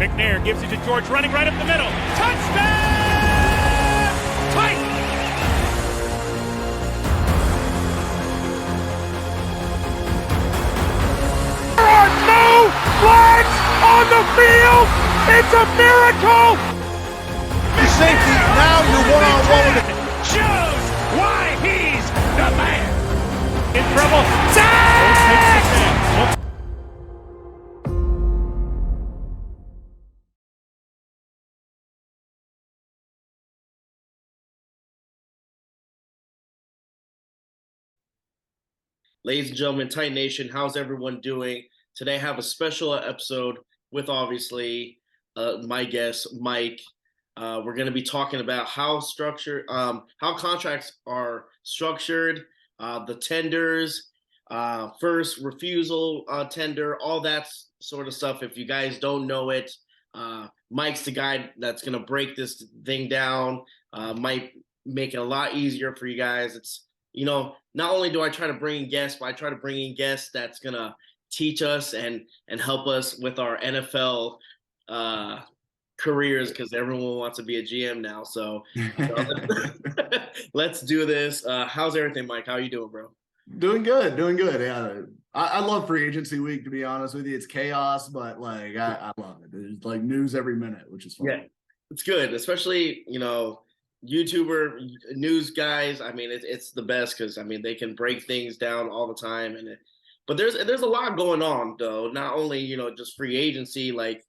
McNair gives it to George, running right up the middle. Touchdown! Titans! There are no flags on the field! It's a miracle! Safety, now you're one-on-one with it. Shows why he's the man! In trouble. Sack! Ladies and gentlemen, Titan Nation, how's everyone doing? Today I have a special episode with obviously my guest, Mike. We're going to be talking about how contracts are structured, the tenders, first refusal tender, all that sort of stuff. If you guys don't know it, Mike's the guy that's going to break this thing down, might make it a lot easier for you guys. It's, not only do I try to bring in guests, but I try to bring in guests that's going to teach us and help us with our NFL careers, because everyone wants to be a GM now. So let's do this. How's everything, Mike? How are you doing, bro? Doing good. Yeah, I love free agency week, to be honest with you. It's chaos, but I love it. There's like news every minute, which is fun. Yeah, it's good, especially YouTuber news guys. I mean, it's the best because they can break things down all the time, but there's a lot going on though. Not only just free agency. Like,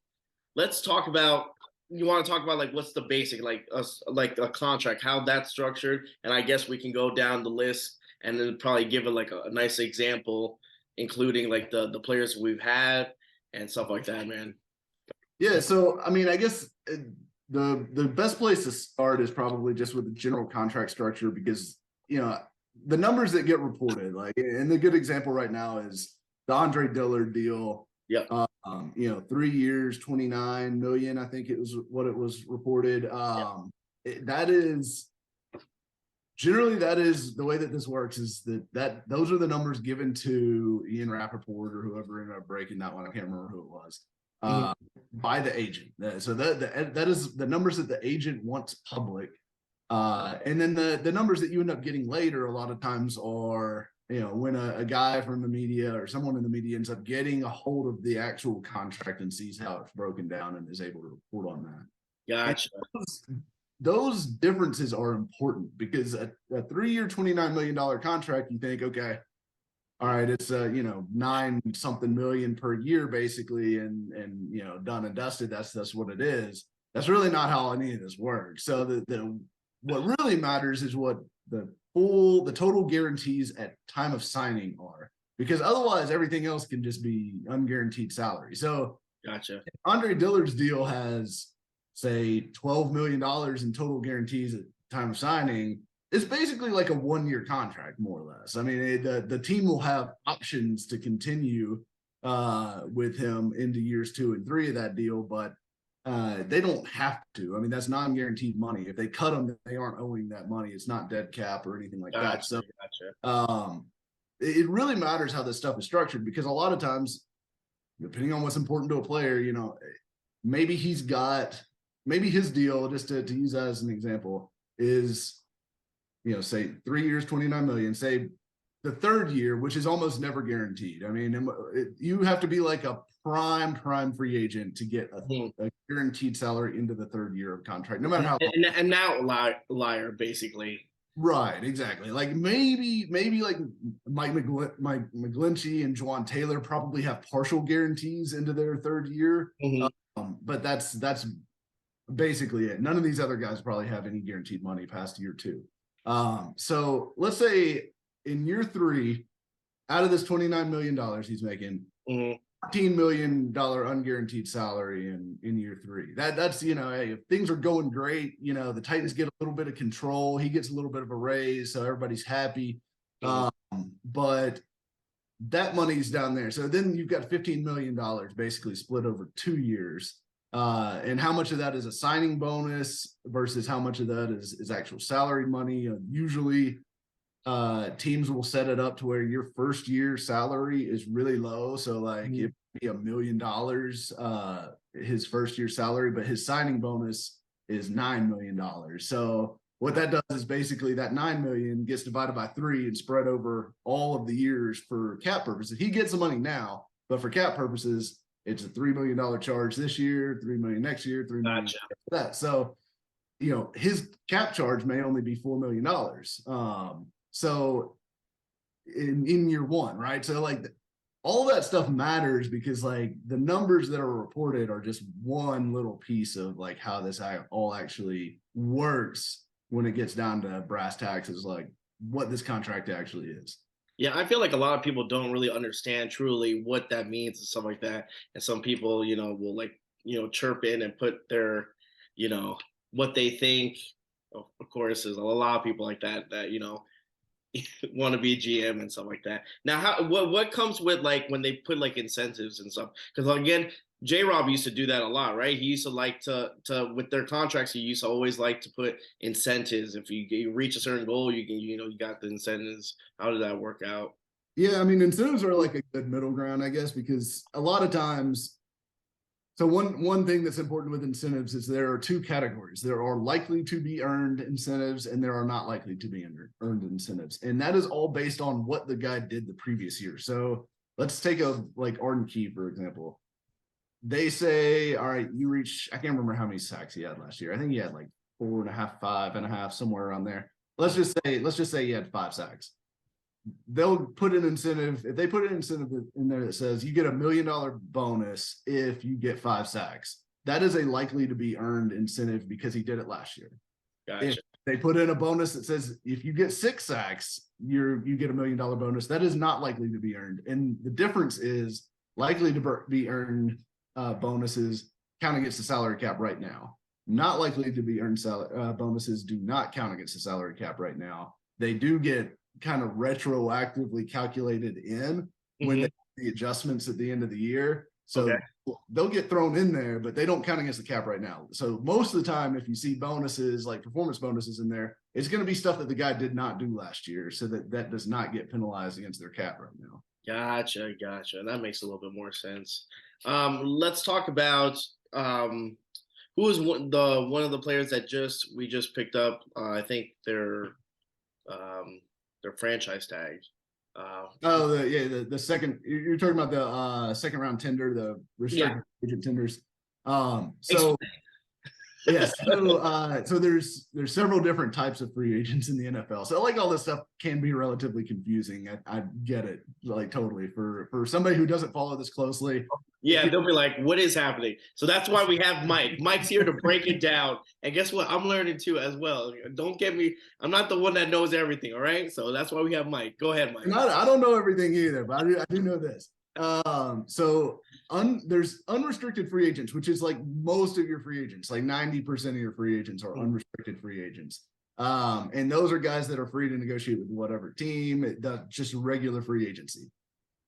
let's talk about. You want to talk about like what's the basic like a contract, how that's structured, and I guess we can go down the list and then probably give it like a nice example, including like the players we've had and stuff like that, man. Yeah, so I guess the best place to start is probably just with the general contract structure, because the numbers that get reported, like, and the good example right now is the Andre Dillard deal. Yeah. 3 years, 29 million, I think it was what it was reported. That is generally the way that this works, is that those are the numbers given to Ian Rappaport or whoever ended up breaking that one. I can't remember who it was. By the agent. So that is the numbers that the agent wants public. And then the numbers that you end up getting later a lot of times are, when a guy from the media or someone in the media ends up getting a hold of the actual contract and sees how it's broken down and is able to report on that. Gotcha. Those differences are important, because a 3-year, $29 million contract, you think, okay, all right, it's 9 something million per year basically, and done and dusted. That's what it is. That's really not how any of this works. So what really matters is what the total guarantees at time of signing are, because otherwise everything else can just be unguaranteed salary. So gotcha. Andre Dillard's deal has, say, $12 million in total guarantees at time of signing. It's basically like a 1-year contract, more or less. The team will have options to continue with him into years 2 and 3 of that deal, but they don't have to. That's non-guaranteed money. If they cut them, they aren't owing that money. It's not dead cap or anything like that. So gotcha. It really matters how this stuff is structured, because a lot of times, depending on what's important to a player, maybe his deal, just to use that as an example, is, say 3 years, 29 million, say the third year, which is almost never guaranteed. You have to be like a prime free agent to get a guaranteed salary into the third year of contract, no matter how. And now liar, basically. Right, exactly. Like maybe like Mike McGlinchey and Juwan Taylor probably have partial guarantees into their third year, but that's basically it. None of these other guys probably have any guaranteed money past year 2. So let's say in year 3, out of this $29 million he's making, $14 million unguaranteed salary in year 3. That's hey, if things are going great, the Titans get a little bit of control, he gets a little bit of a raise, so everybody's happy. But that money's down there. So then you've got $15 million basically split over 2 years. And how much of that is a signing bonus versus how much of that is actual salary money? Usually teams will set it up to where your first year salary is really low. So like if be $1 million his first year salary, but his signing bonus is $9 million. So what that does is basically that 9 million gets divided by 3 and spread over all of the years for cap purposes. He gets the money now, but for cap purposes, it's a $3 million charge this year, 3 million next year, 3 million Gotcha. after that. So, you know, his cap charge may only be $4 million. So in year one, right? So like all that stuff matters because like the numbers that are reported are just one little piece of like how this all actually works when it gets down to brass tacks, is like what this contract actually is. Yeah, I feel like a lot of people don't really understand truly what that means and stuff like that. And some people, you know, will like, you know, chirp in and put their, you know, what they think. Of course, there's a lot of people like that, you know, want to be GM and stuff like that. Now, what comes with like when they put like incentives and stuff? Because again, J-Rob used to do that a lot, right? He used to like to with their contracts. He used to always like to put incentives. If you reach a certain goal, you can, you know, you got the incentives. How did that work out? Yeah, I mean, incentives are like a good middle ground, I guess, because a lot of times. So one thing that's important with incentives is there are 2 categories. There are likely to be earned incentives, and there are not likely to be earned incentives. And that is all based on what the guy did the previous year. So let's take like Arden Key, for example. They say, all right, you reach, I can't remember how many sacks he had last year. I think he had like 4.5, 5.5, somewhere around there. Let's just say he had 5 sacks. They'll put an incentive. If they put an incentive in there that says you get $1 million bonus if you get 5 sacks, that is a likely to be earned incentive because he did it last year. Gotcha. If they put in a bonus that says if you get 6 sacks, you get $1 million bonus, that is not likely to be earned. And the difference is likely to be earned bonuses count against the salary cap right now. Not likely to be earned bonuses do not count against the salary cap right now. They do get kind of retroactively calculated in when they do the adjustments at the end of the year. So they'll get thrown in there, but they don't count against the cap right now. So most of the time, if you see bonuses like performance bonuses in there, it's going to be stuff that the guy did not do last year, so that does not get penalized against their cap right now. Gotcha. That makes a little bit more sense. Let's talk about who is one of the players that we just picked up. I think their franchise tag. The second, you're talking about the second round tender, the restricted agent tenders. Yes. So there's several different types of free agents in the NFL. So like all this stuff can be relatively confusing. I get it, like totally for somebody who doesn't follow this closely. Yeah, they'll be like, what is happening? So that's why we have Mike. Mike's here to break it down. And guess what? I'm learning too as well. Don't get me. I'm not the one that knows everything. All right. So that's why we have Mike. Go ahead, Mike. I don't know everything either, but I do know this. There's unrestricted free agents, which is like most of your free agents, like 90% of your free agents are unrestricted free agents. And those are guys that are free to negotiate with whatever team. That's just regular free agency.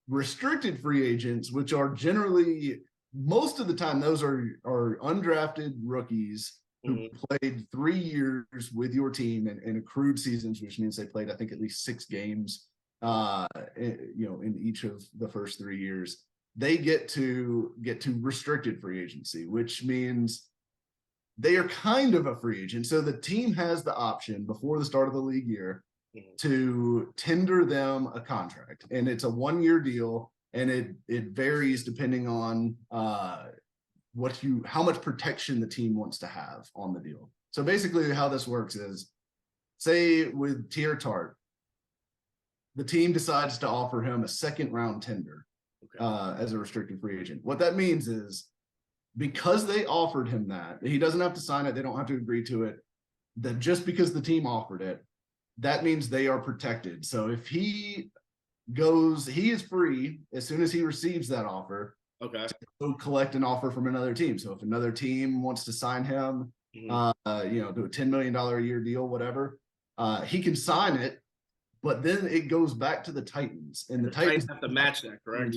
Restricted free agents, which are generally most of the time, those are undrafted rookies who played 3 years with your team and accrued seasons, which means they played, I think, at least 6 games, in each of the first 3 years. They get to restricted free agency, which means they are kind of a free agent. So the team has the option before the start of the league year to tender them a contract, and it's a 1-year deal, and it varies depending on how much protection the team wants to have on the deal. So basically how this works is, say with Tier Tart, the team decides to offer him a 2nd round tender as a restricted free agent. What that means is, because they offered him that, he doesn't have to sign it, they don't have to agree to it, that just because the team offered it, that means they are protected. So if he is free as soon as he receives that offer to go collect an offer from another team. So if another team wants to sign him, do a $10 million a year deal, whatever, he can sign it, but then it goes back to the Titans, and the Titans have to match that, correct?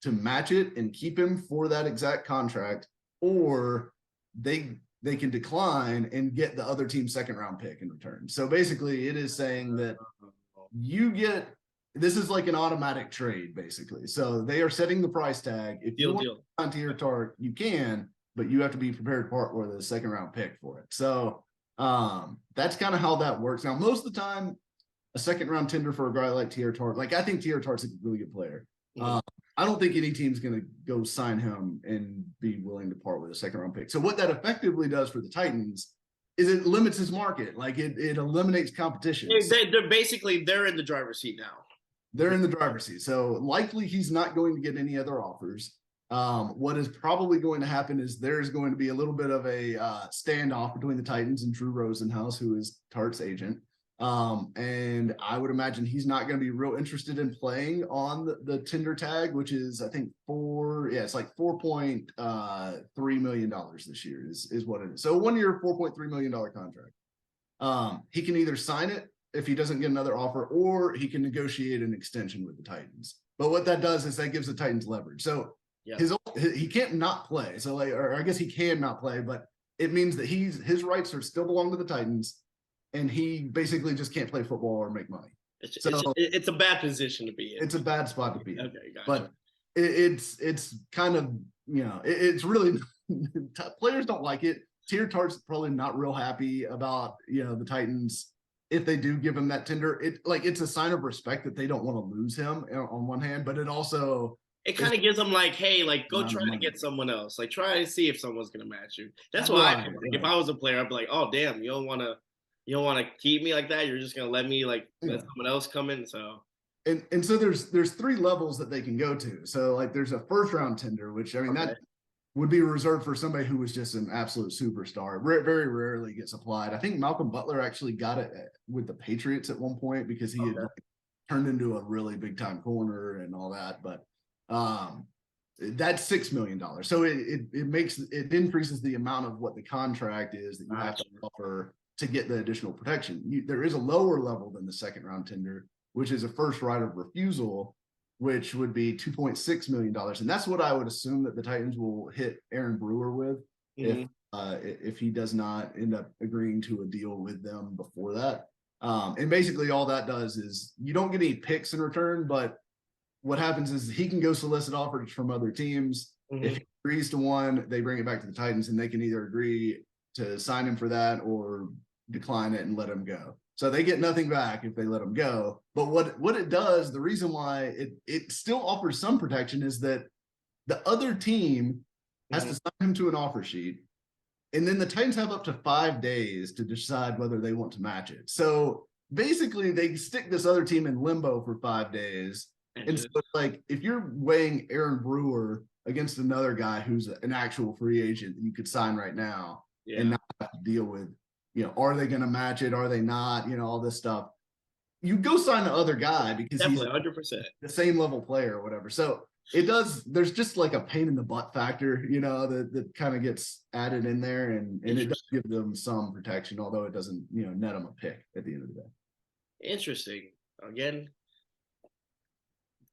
To match it and keep him for that exact contract, or they can decline and get the other team's 2nd round pick in return. So basically it is saying that you get, this is like an automatic trade, basically. So they are setting the price tag. If you want to sign Teeter Tart, you can, but you have to be prepared to part with a second round pick for it. So that's kind of how that works. Now, most of the time, a second round tender for a guy like Teeter Tart, like I think Teeter Tart's a really good player. I don't think any team's going to go sign him and be willing to part with a second round pick. So what that effectively does for the Titans is it limits his market. Like it eliminates competition. They're in the driver's seat now. They're in the driver's seat. So likely he's not going to get any other offers. What is probably going to happen is there's going to be a little bit of a standoff between the Titans and Drew Rosenhaus, who is Tart's agent. And I would imagine he's not going to be real interested in playing on the tender tag, which is, I think, it's like $4.3 million this year is what it is. So 1 year, $4.3 million contract. He can either sign it if he doesn't get another offer, or he can negotiate an extension with the Titans. But what that does is that gives the Titans leverage. So he can't not play. So or I guess he can not play, but it means that his rights still belong to the Titans, and he basically just can't play football or make money. It's a bad position to be in. It's a bad spot to be in. Okay, but it's kind of, it's really players don't like it. Teeter Tart's probably not real happy about the Titans. If they do give him that tender, it's a sign of respect that they don't want to lose him on one hand, but it also kind of gives them like, hey, like go try to get someone else. Like try to see if someone's gonna match you. That's why I feel like if I was a player, I'd be like, oh damn, you don't want to keep me like that. You're just gonna let me let someone else come in. So and so there's 3 levels that they can go to. So like there's a first round tender, which that would be reserved for somebody who was just an absolute superstar. Very rarely gets applied. I think Malcolm Butler actually got it with the Patriots at one point because he had turned into a really big time corner and all that. But that's $6 million. So it increases the amount of what the contract is that you have to offer to get the additional protection. There is a lower level than the second round tender, which is a first right of refusal, which would be $2.6 million. And that's what I would assume that the Titans will hit Aaron Brewer with if he does not end up agreeing to a deal with them before that. And basically all that does is you don't get any picks in return, but what happens is he can go solicit offers from other teams. If he agrees to one, they bring it back to the Titans and they can either agree to sign him for that or decline it and let him go. So they get nothing back if they let him go. But what it does, the reason why it still offers some protection is that the other team has to sign him to an offer sheet. And then the Titans have up to 5 days to decide whether they want to match it. So basically they stick this other team in limbo for 5 days. And so it's like if you're weighing Aaron Brewer against another guy who's an actual free agent that you could sign right now and not have to deal with, are they going to match it? Are they not? all this stuff. You go sign the other guy because definitely he's 100% the same level player or whatever. So there's just like a pain in the butt factor, that kind of gets added in there and it does give them some protection, although it doesn't, net them a pick at the end of the day. Interesting. Again,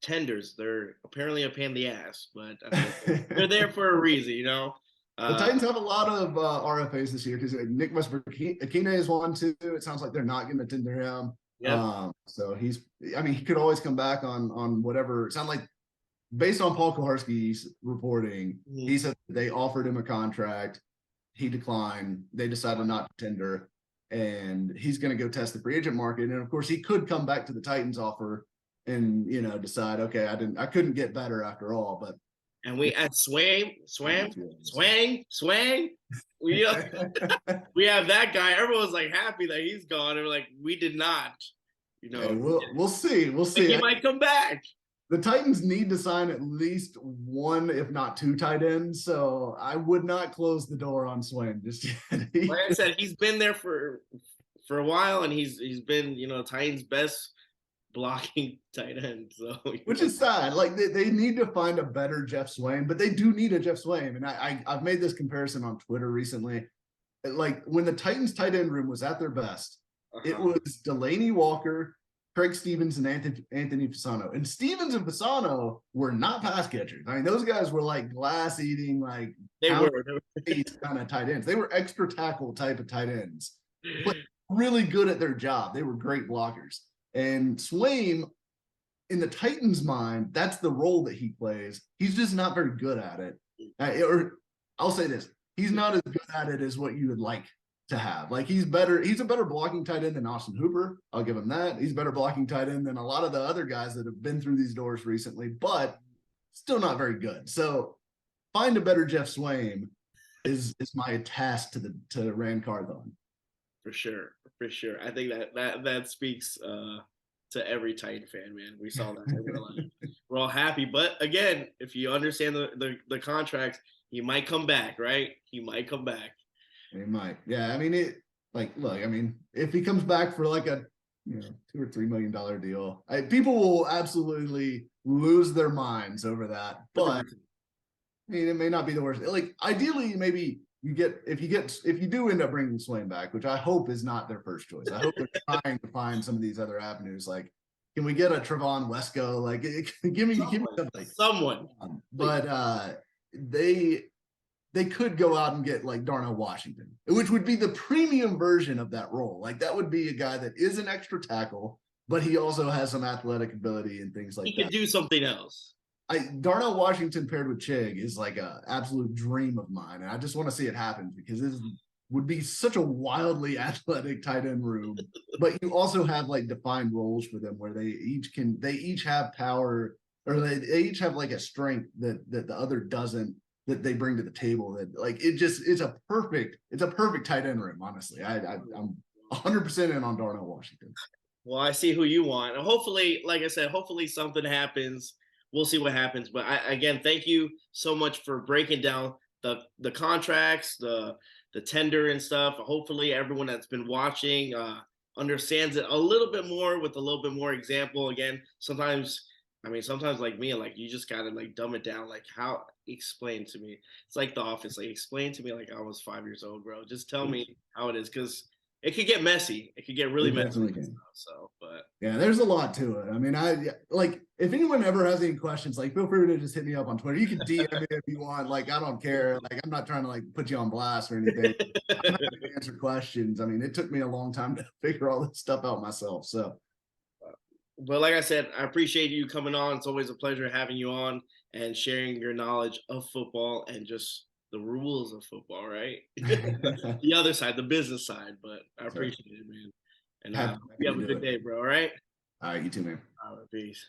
tenders, they're apparently a pain in the ass, but they're there for a reason, The Titans have a lot of RFAs this year because Nick Westbrook-Akina is one too. It sounds like they're not going to tender him. So he could always come back on whatever. It sounds like based on Paul Kuharsky's reporting, he said they offered him a contract. He declined. They decided not to tender, and he's going to go test the free agent market. And of course, he could come back to the Titans offer and decide, okay, I couldn't get better after all, but. And we at swang. We have that guy. Everyone's like happy that he's gone. And like, we did not. We'll see. We'll see. He might come back. The Titans need to sign at least one, if not 2 tight ends. So I would not close the door on Swain just yet. Like I said, he's been there for a while, and he's been Titans' best blocking tight end, so which is sad. Like they need to find a better Jeff Swain, but they do need a Jeff Swain. And I've made this comparison on Twitter recently. Like when the Titans tight end room was at their best, it was Delaney Walker, Craig Stevens, and Anthony Fasano. And Stevens and Fasano were not pass catchers. I mean, those guys were like glass eating, like they were kind of tight ends. They were extra tackle type of tight ends, but really good at their job. They were great blockers. And Swain in the Titans' mind, that's the role that he plays. He's just not very good at it. Or I'll say this: he's not as good at it as what you would like to have. Like he's a better blocking tight end than Austin Hooper. I'll give him that. He's a better blocking tight end than a lot of the other guys that have been through these doors recently, but still not very good. So find a better Jeff Swaim is my task to Rand Carthon. For sure. I think that speaks to every Titan fan, man. We saw that. We're all happy. But again, if you understand the contracts, he might come back, right? He might come back. He might. Yeah. I mean, look, I mean, if he comes back for like a $2 or $3 million deal, people will absolutely lose their minds over that. But I mean, it may not be the worst. Like ideally, maybe if you do end up bringing Swain back, which I hope is not their first choice. I hope they're trying to find some of these other avenues. Like, can we get a Trevon Wesco? Like, give me something. Someone. But they could go out and get like Darnell Washington, which would be the premium version of that role. Like that would be a guy that is an extra tackle, but he also has some athletic ability and things like that. He could do something else. Darnell Washington paired with Chig is like an absolute dream of mine. And I just want to see it happen because this would be such a wildly athletic tight end room. But you also have like defined roles for them where they each have power, or they each have like a strength that the other doesn't, that they bring to the table. That like it's a perfect tight end room, honestly. I'm 100% in on Darnell Washington. Well, I see who you want. And hopefully, like I said, hopefully something happens. We'll see what happens. But again, thank you so much for breaking down the contracts, the tender and stuff. Hopefully everyone that's been watching understands it a little bit more with a little bit more example. Again, sometimes like me, like you just gotta like dumb it down. Like explain to me. It's like The Office. Like explain to me like I was 5 years old, bro. Just tell me how it is, because it could get messy. It could get really messy. So, but yeah, there's a lot to it. I mean, like if anyone ever has any questions, like feel free to just hit me up on Twitter. You can DM me if you want. Like I don't care. Like I'm not trying to like put you on blast or anything. I'm not going to answer questions. I mean, it took me a long time to figure all this stuff out myself. So, but like I said, I appreciate you coming on. It's always a pleasure having you on and sharing your knowledge of football and just the rules of football, right? The other side, the business side, but I appreciate it, man. And you have a good day, bro. All right? All right, you too, man. All right, peace.